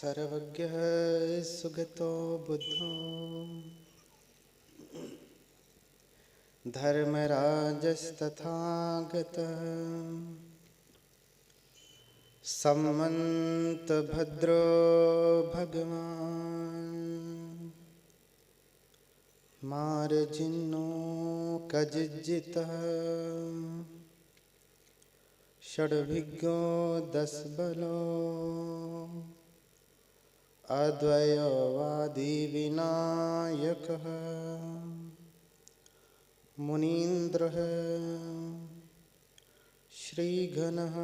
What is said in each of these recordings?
सर्वज्ञः सुगतो बुद्धो धर्मराजस्तथागतः सम्मन्तभद्रो भगवान् मार्जिन्नो कजिज्जितः षड्भिज्ञो दशबलो अद्वयोवादी विनायकः मुनीन्द्रः श्रीगणः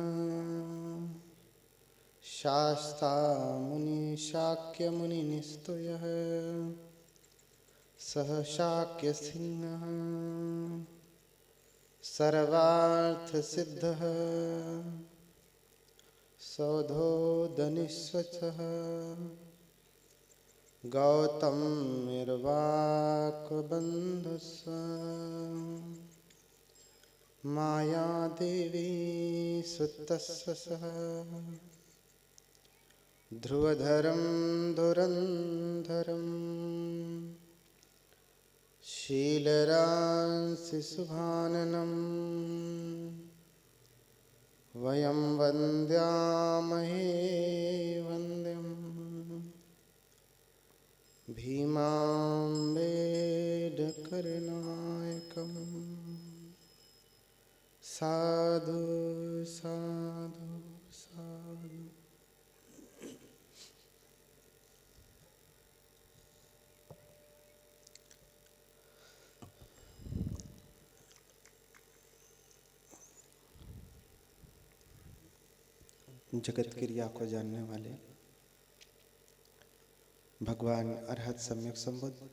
शास्ता मुनिशाक्यमुनिनिस्तुयः सह शाक्यसिंहः सर्वार्थसिद्धः सौधोदनिश्वचः गौतमिर्वाक्बन्धुस्व मायादेवी सुतस्य सह ध्रुवधरं धुरन्धरं शीलरांसि शुभाननम् वयं वन्द्यामहे वन्द्यम् भीमाम्बेडकरनायकम् साधु साधु साधु। जगत क्रिया को जानने वाले भगवान अरहत सम्यक संबुद्ध,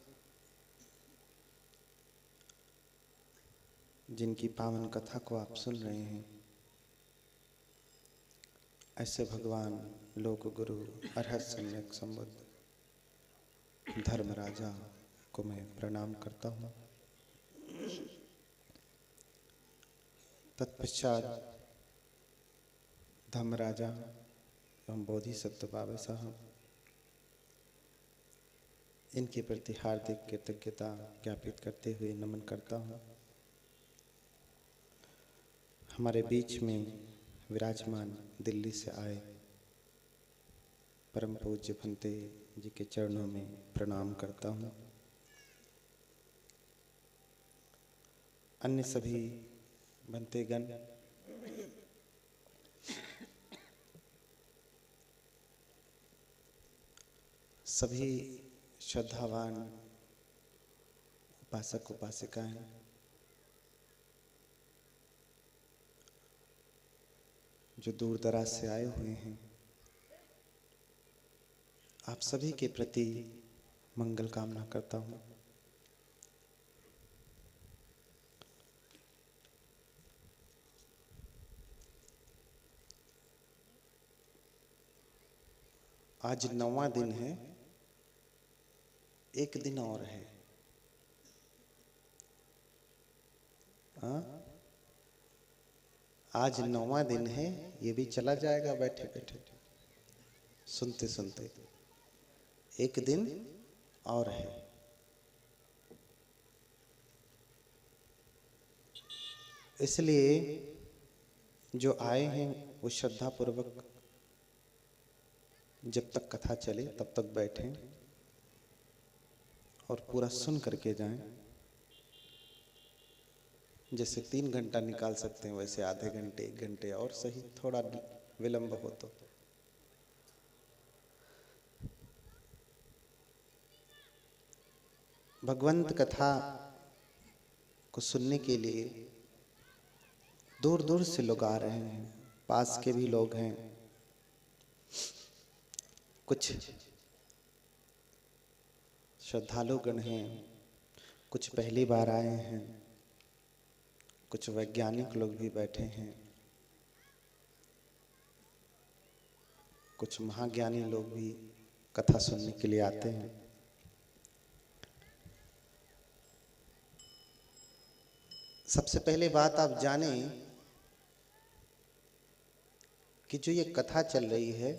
जिनकी पावन कथा को आप सुन रहे हैं, ऐसे भगवान लोक गुरु अरहत सम्यक संबुद्ध धर्मराजा को मैं प्रणाम करता हूँ। तत्पश्चात धर्मराजा एवं बोधिसत्व बाबा साहब, इनके प्रति हार्दिक कृतज्ञता ज्ञापित करते हुए नमन करता हूँ। हमारे बीच में विराजमान दिल्ली से आए परम पूज्य भंते जी के चरणों में प्रणाम करता हूँ। अन्य सभी भंतेगण, सभी श्रद्धावान उपासक उपासिकाएं, जो दूर दराज से आए हुए हैं, आप सभी के प्रति मंगल कामना करता हूँ। आज 9वां दिन है, एक दिन और है। आज 9वां दिन है, ये भी चला जाएगा बैठे बैठे सुनते सुनते। एक दिन और है। इसलिए जो आए हैं वो श्रद्धा पूर्वक जब तक कथा चले तब तक बैठें और पूरा सुन करके जाएं। जैसे 3 घंटा निकाल सकते हैं, वैसे आधे घंटे 1 घंटे और सही, थोड़ा विलंब हो तो। भगवंत कथा को सुनने के लिए दूर दूर से लोग आ रहे हैं, पास के भी लोग हैं, कुछ श्रद्धालुगण हैं, कुछ पहली बार आए हैं, कुछ वैज्ञानिक लोग भी बैठे हैं, कुछ महाज्ञानी लोग भी कथा सुनने के लिए आते हैं। सबसे पहले बात आप जानें कि जो ये कथा चल रही है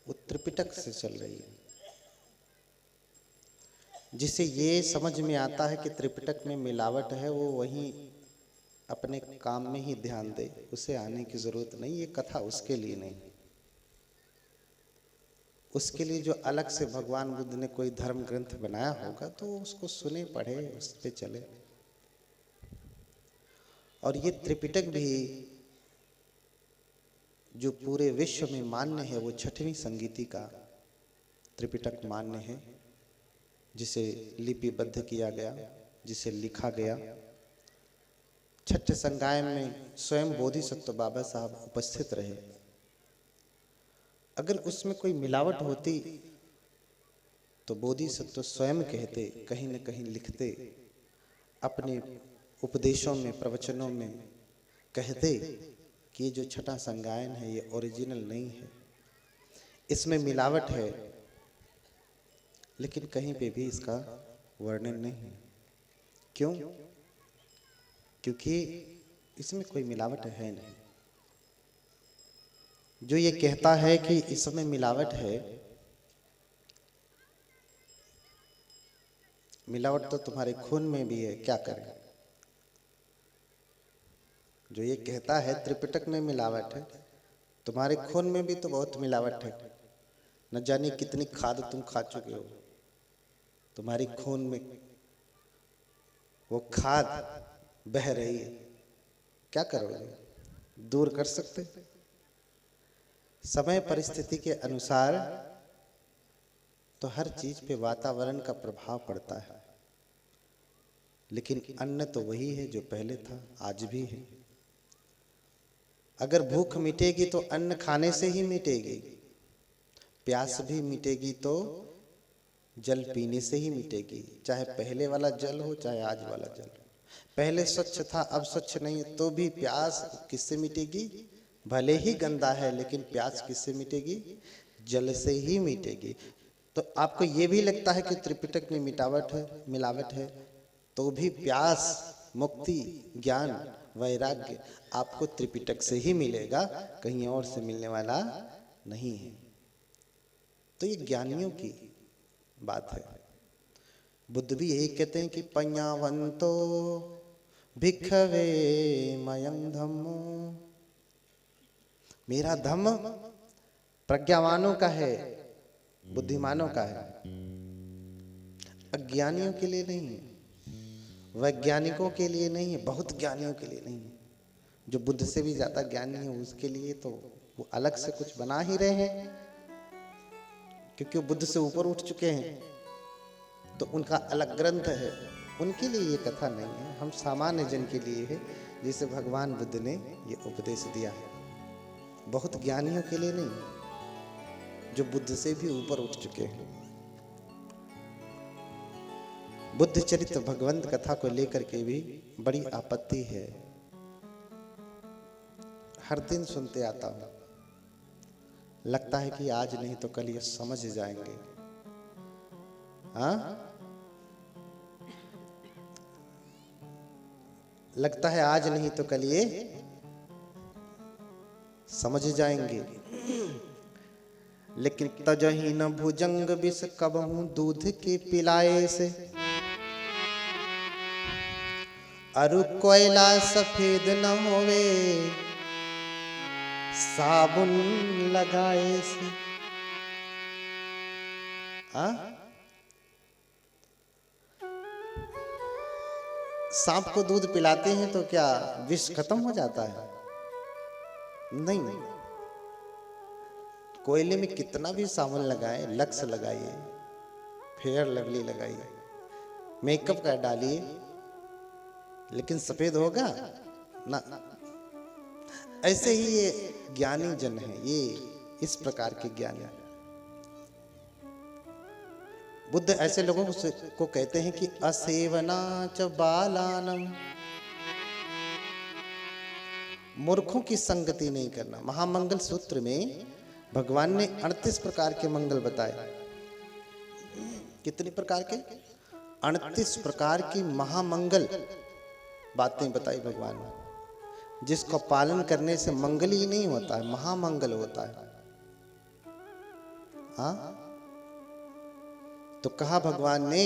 वो त्रिपिटक से चल रही है। जिसे ये समझ में आता है कि त्रिपिटक में मिलावट है, वो वहीं अपने काम में ही ध्यान दे, उसे आने की जरूरत नहीं। ये कथा उसके लिए नहीं, उसके लिए जो अलग से भगवान बुद्ध ने कोई धर्म ग्रंथ बनाया होगा तो उसको सुने, पढ़े, उस पे चले। और ये त्रिपिटक भी जो पूरे विश्व में मान्य है, वो 6वीं संगीति का त्रिपिटक मान्य है, जिसे लिपिबद्ध किया गया, जिसे लिखा गया। 6ठे संगायन में स्वयं बोधिसत्व बाबा साहब उपस्थित रहे। अगर उसमें कोई मिलावट होती तो बोधिसत्व स्वयं कहते, कहीं न कहीं लिखते, अपने उपदेशों में, प्रवचनों में कहते कि ये जो 6ठा संगायन है ये ओरिजिनल नहीं है, इसमें मिलावट है। लेकिन कहीं पे भी इसका वर्णन नहीं है। क्यों? क्योंकि इसमें कोई मिलावट है नहीं। जो ये कहता है कि इसमें मिलावट है, मिलावट तो तुम्हारे खून में भी है, क्या करें? जो ये कहता है त्रिपिटक में मिलावट है, तुम्हारे खून में भी तो बहुत मिलावट है। न जाने कितनी खाद तुम खा चुके हो, तुम्हारी खून में वो खाद बह रही है, क्या करोगे? दूर कर सकते? समय परिस्थिति के अनुसार तो हर चीज पे वातावरण का प्रभाव पड़ता है, लेकिन अन्न तो वही है जो पहले था, आज भी है। अगर भूख मिटेगी तो अन्न खाने से ही मिटेगी, प्यास भी मिटेगी तो जल पीने से ही मिटेगी। चाहे पहले वाला जल हो, चाहे आज वाला जल हो। पहले स्वच्छ था, अब स्वच्छ नहीं है, तो भी प्यास किससे मिटेगी? भले ही गंदा है, लेकिन प्यास किससे मिटेगी? जल से ही मिटेगी। तो आपको ये भी लगता है कि त्रिपिटक में मिलावट है, तो भी प्यास, मुक्ति, ज्ञान, वैराग्य आपको त्रिपिटक से ही मिलेगा, कहीं और से मिलने वाला नहीं है। तो ये ज्ञानियों की बात है। बुद्ध भी यही कहते हैं कि पඤ्ඤावन्तो भिक्खवे मयं धम्मो। मेरा धम्म प्रज्ञावानों का है, बुद्धिमानों का है, अज्ञानियों के लिए नहीं है, वैज्ञानिकों के लिए नहीं है, बहुत ज्ञानियों के लिए नहीं है। जो बुद्ध से भी ज्यादा ज्ञानी है उसके लिए तो वो अलग से कुछ बना ही रहे हैं, क्योंकि वो बुद्ध से ऊपर उठ चुके हैं, तो उनका अलग ग्रंथ है। उनके लिए ये कथा नहीं है, हम सामान्य जन के लिए है, जिसे भगवान बुद्ध ने ये उपदेश दिया है। बहुत ज्ञानियों के लिए नहीं, जो बुद्ध से भी ऊपर उठ चुके हैं। बुद्ध चरित्र भगवंत कथा को लेकर के भी बड़ी आपत्ति है। हर दिन सुनते आता हूं, लगता है कि आज नहीं तो कल ये समझ जाएंगे। हाँ, लगता है आज नहीं तो कल ये समझ जाएंगे। लेकिन तजही न भुजंग विष कबहू दूध के पिलाए से, अरु कोयला सफेद न होवे साबुन लगाए से। सांप को दूध पिलाते हैं तो क्या विष खत्म हो जाता है? नहीं, कोयले में कितना भी साबुन लगाए, लक्स लगाइए, फेयर लवली लगाइए, मेकअप कर डालिए, लेकिन सफेद होगा ना। ऐसे ही ये ज्ञानी जन है, ये इस प्रकार के ज्ञानी। बुद्ध ऐसे लोगों को कहते हैं कि असेवना च बालानम, मूर्खों की संगति नहीं करना। महामंगल सूत्र में भगवान ने 38 प्रकार के मंगल बताए। कितने प्रकार के? 38 प्रकार की महामंगल बातें बताई भगवान ने, जिसको पालन करने से मंगल ही नहीं होता है, महामंगल होता है। हाँ, तो कहा भगवान ने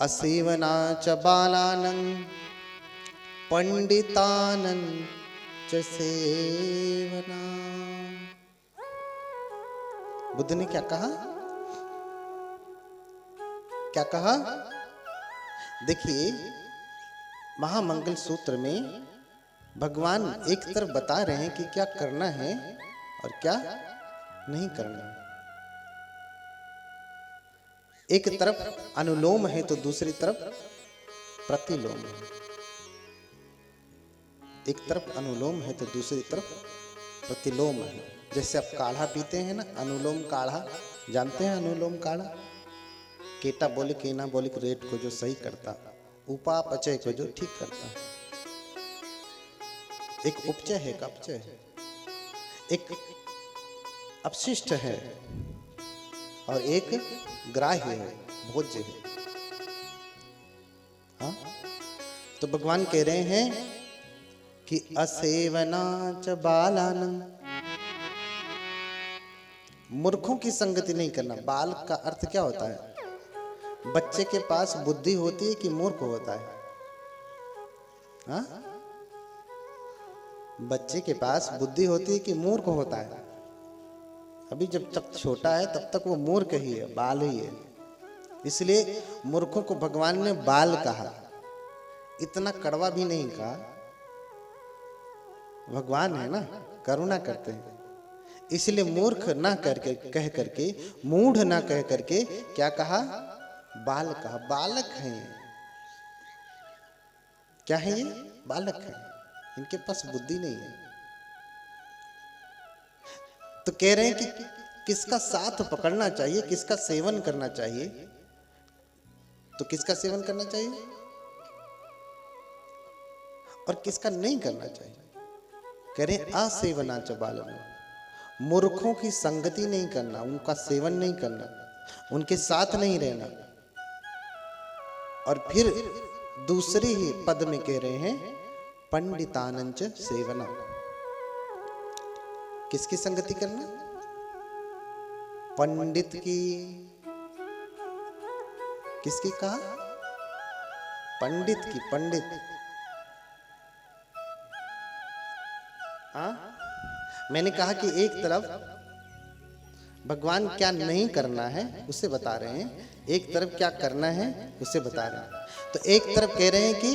असेवना च बालानं पंडितानं च सेवना। बुद्ध ने क्या कहा? क्या कहा? देखिए, महामंगल सूत्र में भगवान एक तरफ बता रहे हैं कि क्या करना है और क्या नहीं करना है। एक तरफ अनुलोम है तो दूसरी तरफ प्रतिलोम है। एक तरफ अनुलोम है तो दूसरी तरफ प्रतिलोम है। जैसे आप काढ़ा पीते हैं ना, अनुलोम काढ़ा, जानते हैं अनुलोम काढ़ा? केटाबोलिक एनाबोलिक रेट को जो सही करता, उपापचय को जो ठीक करता। एक उपचय है, एक अपचय है, एक अपशिष्ट है और एक ग्राह्य है, भोज्य है। हाँ? तो भगवान कह रहे हैं कि असेवना च बालानं, मूर्खों की संगति नहीं करना। बाल का अर्थ क्या होता है? बच्चे के पास बुद्धि होती है कि मूर्ख होता है? हाँ? बच्चे के पास बुद्धि होती है कि मूर्ख होता है? अभी जब तक छोटा है तब तक वो मूर्ख ही है, बाल ही है। इसलिए मूर्खों को भगवान ने बाल कहा, इतना कड़वा भी नहीं कहा। भगवान है ना, करुणा करते हैं, इसलिए मूर्ख ना करके कह करके, मूढ़ ना कह करके क्या कहा? बाल कहा। बालक हैं, क्या है ये? बालक हैं, इनके पास बुद्धि नहीं है। तो कह रहे हैं कि किसका साथ पकड़ना चाहिए, किसका सेवन करना चाहिए। तो किसका सेवन करना चाहिए और किसका नहीं करना चाहिए? कह रहे असेवना च बालानं, मूर्खों की संगति नहीं करना, उनका सेवन नहीं करना, उनके साथ नहीं रहना। और फिर दूसरे ही पद में कह रहे हैं पंडितानं च सेवना। किसकी संगति करना? पंडित की। किसकी कहा? पंडित की। पंडित, हाँ, मैंने कहा कि एक तरफ भगवान क्या नहीं करना है उसे बता रहे हैं, एक तरफ क्या करना है उसे बता रहे हैं। तो एक तरफ कह रहे हैं कि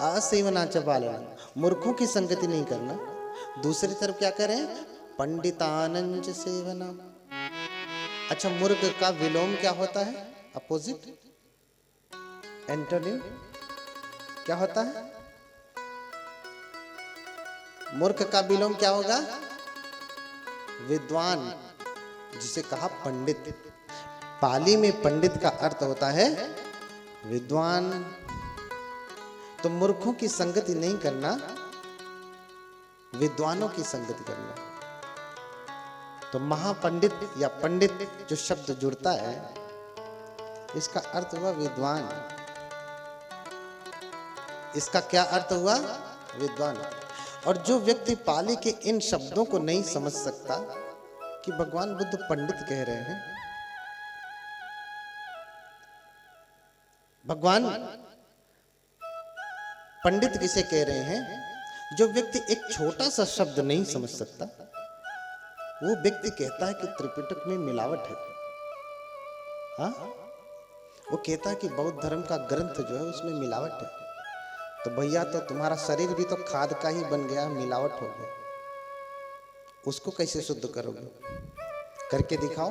असेवना च बालानं, मूर्खों की संगति नहीं करना। दूसरी तरफ क्या कर रहे हैं? पंडितानं च सेवना। अच्छा, मूर्ख का विलोम क्या होता है? अपोजिट, एंटोनिम क्या होता है? मूर्ख का विलोम क्या होगा? विद्वान, जिसे कहा पंडित। पाली में पंडित का अर्थ होता है विद्वान। तो मूर्खों की संगति नहीं करना, विद्वानों की संगति करना। तो महापंडित या पंडित जो शब्द जुड़ता है, इसका अर्थ हुआ विद्वान। इसका क्या अर्थ हुआ? विद्वान। और जो व्यक्ति पाली के इन शब्दों को नहीं समझ सकता कि भगवान बुद्ध पंडित कह रहे हैं, भगवान पंडित किसे कह रहे हैं? जो व्यक्ति एक छोटा सा शब्द नहीं समझ सकता, वो व्यक्ति कहता है कि त्रिपिटक में मिलावट है। हाँ, वो कहता है कि बौद्ध धर्म का ग्रंथ जो है उसमें मिलावट है। तो भैया, तो तुम्हारा शरीर भी तो खाद का ही बन गया, मिलावट हो गया, उसको कैसे शुद्ध करोगे? करके दिखाओ।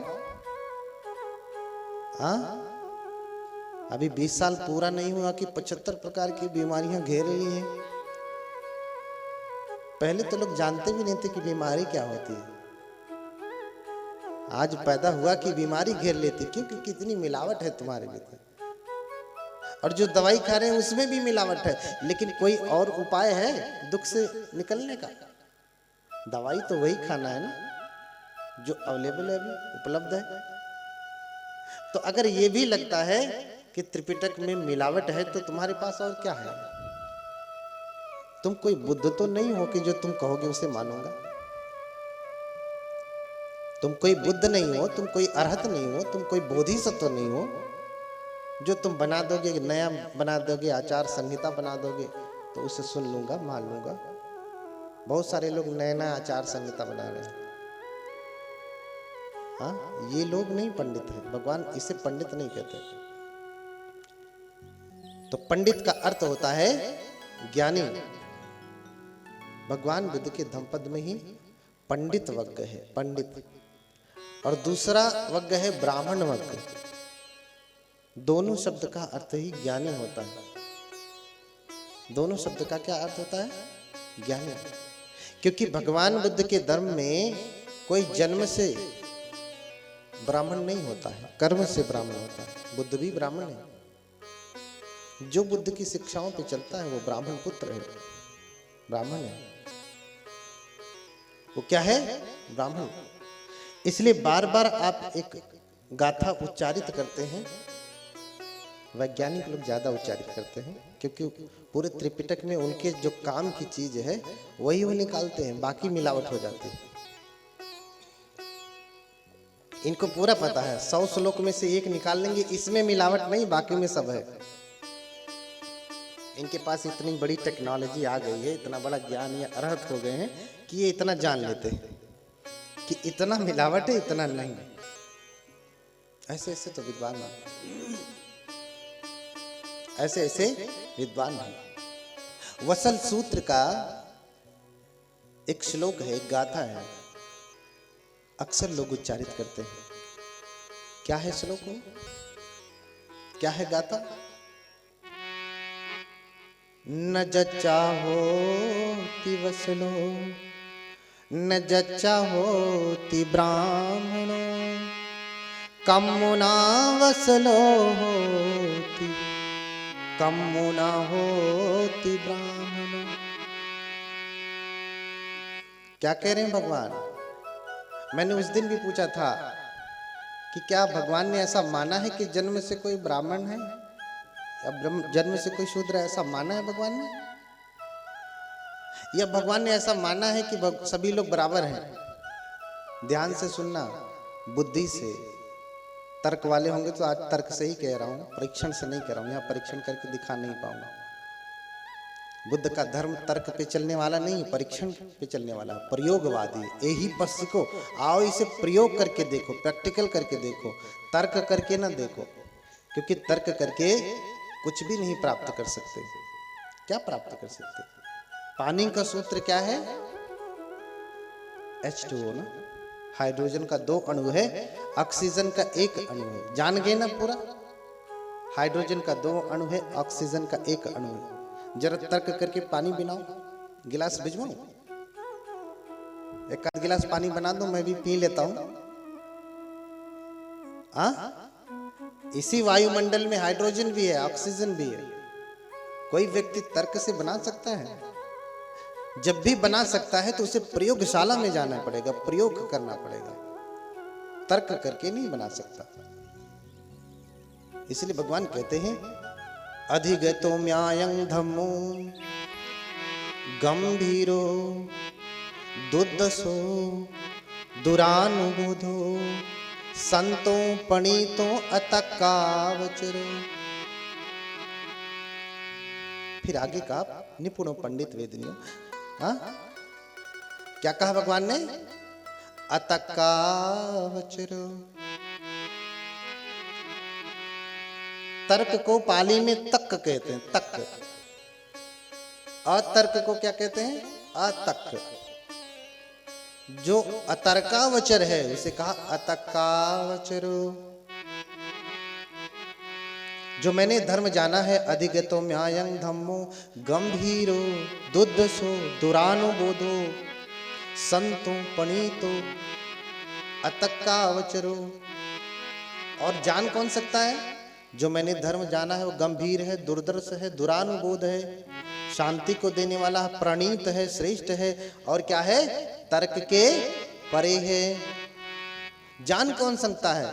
हाँ, अभी 20 साल पूरा नहीं हुआ कि 75 प्रकार की बीमारियां घेर रही हैं। पहले तो लोग जानते भी नहीं थे कि बीमारी क्या होती है। आज पैदा हुआ कि बीमारी घेर लेती, क्योंकि कितनी मिलावट है तुम्हारे भीतर। और जो दवाई खा रहे हैं उसमें भी मिलावट है। लेकिन कोई और उपाय है दुख से निकलने का? दवाई तो वही खाना है ना जो अवेलेबल है, अभी उपलब्ध है। तो अगर ये भी लगता है कि त्रिपिटक में मिलावट है, तो तुम्हारे पास और क्या है? तुम कोई बुद्ध तो नहीं हो कि जो तुम कहोगे उसे मानूंगा। तुम कोई बुद्ध नहीं हो, तुम कोई अरहत नहीं हो, तुम कोई बोधिसत्व नहीं हो जो तुम बना दोगे, नया बना दोगे, आचार संहिता बना दोगे तो उसे सुन लूंगा, मान लूंगा। बहुत सारे लोग नया नया आचार संहिता बना रहे हैं। हाँ, ये लोग नहीं पंडित है, भगवान इसे पंडित नहीं कहते। तो पंडित का अर्थ होता है ज्ञानी। भगवान बुद्ध के धम्मपद में ही पंडित वग्ग है, पंडित, और दूसरा वग्ग है ब्राह्मण वग्ग। दोनों शब्द का अर्थ ही ज्ञानी होता है। दोनों शब्द का क्या अर्थ होता है? ज्ञानी। क्योंकि भगवान बुद्ध के धर्म में कोई जन्म से ब्राह्मण नहीं होता है, कर्म से ब्राह्मण होता है। बुद्ध भी ब्राह्मण है। जो बुद्ध की शिक्षाओं पे चलता है वो ब्राह्मण पुत्र है, ब्राह्मण है। वो क्या है? ब्राह्मण। इसलिए बार बार आप एक गाथा उच्चारित करते हैं, वैज्ञानिक लोग ज्यादा उच्चारित करते हैं, क्योंकि पूरे त्रिपिटक में उनके जो काम की चीज है वही वो निकालते हैं, बाकी मिलावट हो जाती है। इनको पूरा पता है, 100 श्लोक में से एक निकाल लेंगे, इसमें मिलावट नहीं, बाकी में सब है। इनके पास इतनी बड़ी टेक्नोलॉजी आ गई है, इतना बड़ा ज्ञान या अर्हत हो गए हैं कि ये इतना जान लेते हैं कि इतना मिलावट है, इतना नहीं। ऐसे ऐसे तो विद्वान नहीं, ऐसे ऐसे विद्वान नहीं। वसल सूत्र का एक श्लोक है, एक गाथा है, अक्सर लोग उच्चारित करते हैं। क्या है श्लोक में? क्या है गाथा? न जच्चा होति वसलो, न जच्चा होति ब्राह्मणो, कम्मुना वसलो होति, कम्मुना होति ब्राह्मणो। क्या कह रहे हैं भगवान? मैंने उस दिन भी पूछा था कि क्या भगवान ने ऐसा माना है कि जन्म से कोई ब्राह्मण है या जन्म से कोई शूद्र है? ऐसा माना है भगवान ने? या भगवान ने ऐसा माना है कि सभी लोग बराबर हैं? ध्यान से सुनना, बुद्धि से। तर्क वाले होंगे तो आज तर्क से ही कह रहा हूं, परीक्षण से नहीं कह रहा हूं। यहां परीक्षण करके दिखा नहीं पाऊंगा। बुद्ध का धर्म तर्क पे चलने वाला नहीं, परीक्षण पे चलने वाला, प्रयोगवादी। यही पक्ष को आओ, इसे प्रयोग करके देखो, प्रैक्टिकल करके देखो, तर्क करके ना देखो, क्योंकि तर्क करके कुछ भी नहीं प्राप्त कर सकते। क्या प्राप्त कर सकते? पानी का सूत्र क्या है? H2O ना। हाइड्रोजन का 2 अणु है, ऑक्सीजन का 1 अणु है। जान गए ना पूरा? हाइड्रोजन का 2 अणु है, ऑक्सीजन का 1 अणु है। जरा तर्क करके पानी बनाओ, गिलास भिजवाऊं? एक आध गिलास पानी बना दो, मैं भी पी लेता हूं। इसी वायुमंडल में हाइड्रोजन भी है, ऑक्सीजन भी है। कोई व्यक्ति तर्क से बना सकता है? जब भी बना सकता है तो उसे प्रयोगशाला में जाना पड़ेगा, प्रयोग करना पड़ेगा। तर्क करके नहीं बना सकता। इसलिए भगवान कहते हैं अधिगतो म्यायं धम्मो गंभीरो दुद्दसो दुरानुबोधो संतो पणितो अतकावचरो। फिर आगे कहा निपुणो पंडित वेदनियो। क्या कहा भगवान ने? अतकावचरो। तर्क को पाली में तक कहते हैं, तक। अतर्क को क्या कहते हैं? अतक। जो अतर्कावचर है उसे कहा अतकावचरो। जो मैंने धर्म जाना है, अधिगतो म्यायं धम्मो गंभीरो दुद्दसो दुरानुबोधो संतो पणितो अतकावचरो। और जान कौन सकता है? जो मैंने धर्म जाना है वो गंभीर है, दुर्दर्श है, दुरानुबोध है, शांति को देने वाला है, प्रणीत है, श्रेष्ठ है, और क्या है? तर्क के परे है। जान कौन सकता है?